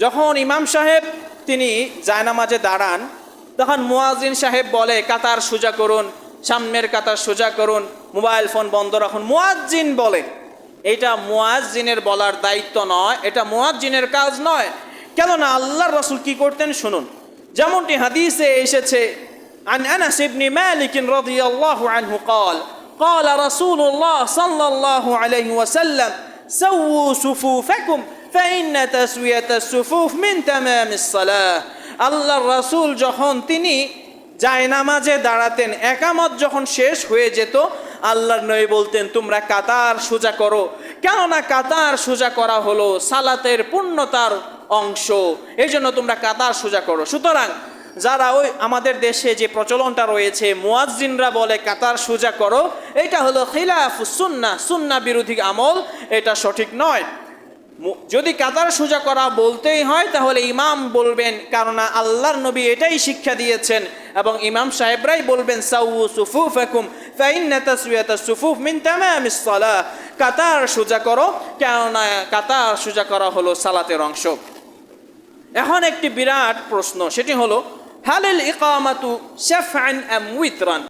যখন ইমাম সাহেব তিনি জায়নামাজে দাঁড়ান, তখন মুয়াজ্জিন সাহেব বলে কাতার সোজা করুন, সামনের কাতার সোজা করুন, মোবাইল ফোন বন্ধ রাখুন। মুয়াজ্জিন বলে, এটা মুয়াজ্জিনের বলার দায়িত্ব নয়, এটা মুয়াজ্জিনের কাজ নয়। কেননা আল্লাহর রাসূল কি করতেন শুনুন। যেমনটি হাদিসে এসেছে, عن أنس بن مالك رضي الله عنه قال قال رسول الله صلى الله عليه وسلم سووا صفوفكم فإن تسوية الصفوف من تمام الصلاة। আল্লাহর রাসূল যখন তিনি জায়নামাজে দাঁড়াতেন, একামত যখন শেষ হয়ে যেত, আল্লাহর নবী বলতেন তোমরা কাতার সোজা করো, কেননা কাতার সোজা করা হলো সালাতের পূর্ণতার অংশ, এই জন্য তোমরা কাতার সোজা করো। সুতরাং যারা ওই আমাদের দেশে যে প্রচলনটা রয়েছে, মুয়াজ্জিনরা বলে কাতার সোজা করো, এটা হলো খিলাফুস সুন্নাহ, সুন্নাহ বিরোধী আমল, এটা সঠিক নয়। যদি কাতার সোজা করা বলতেই হয় তাহলে ইমাম বলবেন, কারণ আল্লাহর নবী এটাই শিক্ষা দিয়েছেন, এবং ইমাম সাহেবরাই বলবেন সাউউ সুফুফাকুম ফাইন্না তাসওয়াতাস সুফুফ মিন তামামিস সালাহ, কাতার সোজা করো, কেননা কাতার সোজা করা হলো সালাতের অংশ। এখন একটি বিরাট প্রশ্ন, সেটি হলো হালিল ইকামাতু শাফআন আম উইতরান।